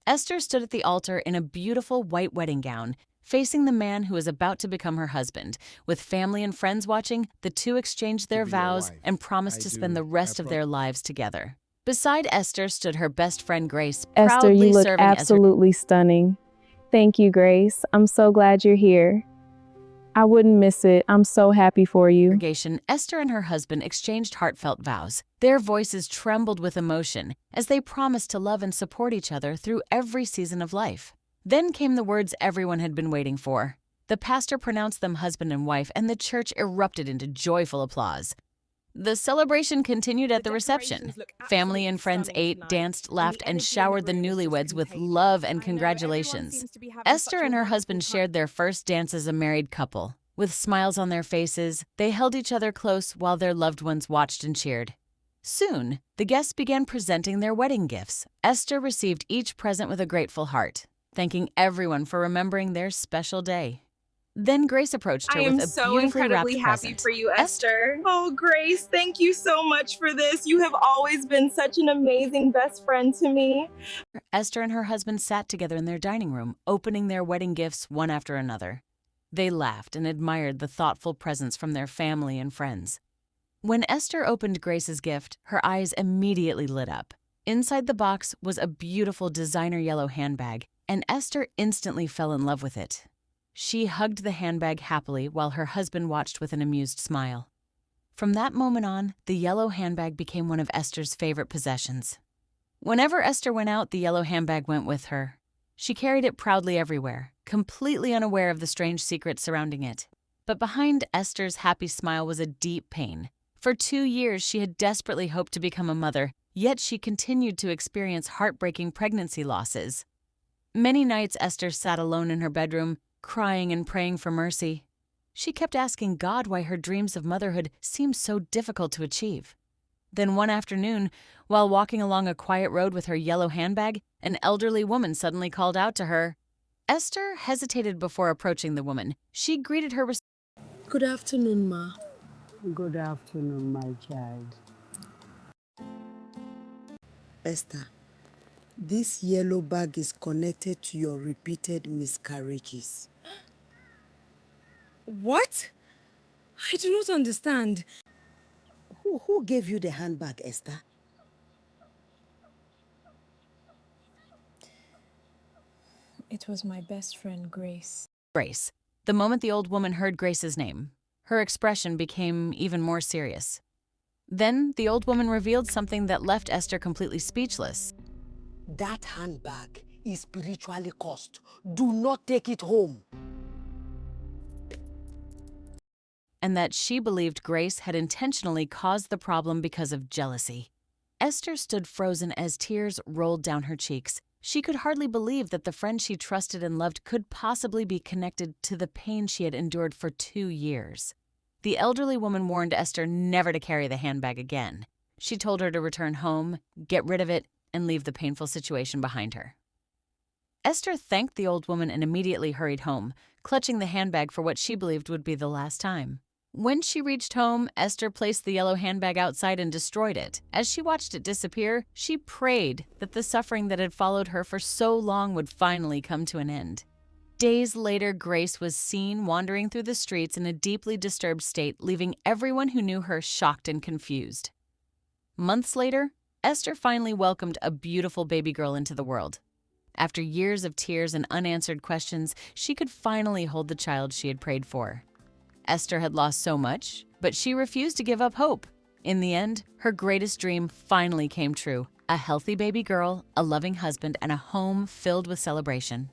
Esther stood at the altar in a beautiful white wedding gown, facing the man who was about to become her husband. With family and friends watching, the two exchanged their vows and promised to spend the rest of their lives together. Beside Esther stood her best friend Grace, Esther, you proudly look serving as her absolutely stunning. Thank you, Grace. I'm so glad you're here. I wouldn't miss it. I'm so happy for you. congregation. Esther and her husband exchanged heartfelt vows. Their voices trembled with emotion as they promised to love and support each other through every season of life. Then came the words everyone had been waiting for. The pastor pronounced them husband and wife, and the church erupted into joyful applause. The celebration continued at the reception. Family and friends ate, danced, laughed, and showered the newlyweds with love and congratulations. Esther and her husband shared their first dance as a married couple. With smiles on their faces, they held each other close while their loved ones watched and cheered. Soon, the guests began presenting their wedding gifts. Esther received each present with a grateful heart, thanking everyone for remembering their special day. Then Grace approached her I with am a so beautifully incredibly wrapped happy present. for you, Esther. Oh, Grace, thank you so much for this. You have always been such an amazing best friend to me. Esther and her husband sat together in their dining room, opening their wedding gifts one after another. They laughed and admired the thoughtful presents from their family and friends. When Esther opened Grace's gift, her eyes immediately lit up. Inside the box was a beautiful designer yellow handbag, and Esther instantly fell in love with it. She hugged the handbag happily while her husband watched with an amused smile. From that moment on, the yellow handbag became one of Esther's favorite possessions. Whenever Esther went out, the yellow handbag went with her. She carried it proudly everywhere, completely unaware of the strange secrets surrounding it. But behind Esther's happy smile was a deep pain. For 2 years, she had desperately hoped to become a mother, yet she continued to experience heartbreaking pregnancy losses. Many nights, Esther sat alone in her bedroom, crying and praying for mercy. She kept asking God why her dreams of motherhood seemed so difficult to achieve. Then one afternoon, while walking along a quiet road with her yellow handbag, an elderly woman suddenly called out to her. Esther hesitated before approaching the woman. She greeted her with, Good afternoon, Ma. Good afternoon, my child. Esther, this yellow bag is connected to your repeated miscarriages. What? I do not understand. Who gave you the handbag, Esther? It was my best friend, Grace. Grace. The moment the old woman heard Grace's name, her expression became even more serious. Then the old woman revealed something that left Esther completely speechless. That handbag is spiritually cursed. Do not take it home. And that she believed Grace had intentionally caused the problem because of jealousy. Esther stood frozen as tears rolled down her cheeks. She could hardly believe that the friend she trusted and loved could possibly be connected to the pain she had endured for 2 years. The elderly woman warned Esther never to carry the handbag again. She told her to return home, get rid of it, and leave the painful situation behind her. Esther thanked the old woman and immediately hurried home, clutching the handbag for what she believed would be the last time. When she reached home, Esther placed the yellow handbag outside and destroyed it. As she watched it disappear, she prayed that the suffering that had followed her for so long would finally come to an end. Days later, Grace was seen wandering through the streets in a deeply disturbed state, leaving everyone who knew her shocked and confused. Months later, Esther finally welcomed a beautiful baby girl into the world. After years of tears and unanswered questions, she could finally hold the child she had prayed for. Esther had lost so much, but she refused to give up hope. In the end, her greatest dream finally came true: a healthy baby girl, a loving husband, and a home filled with celebration.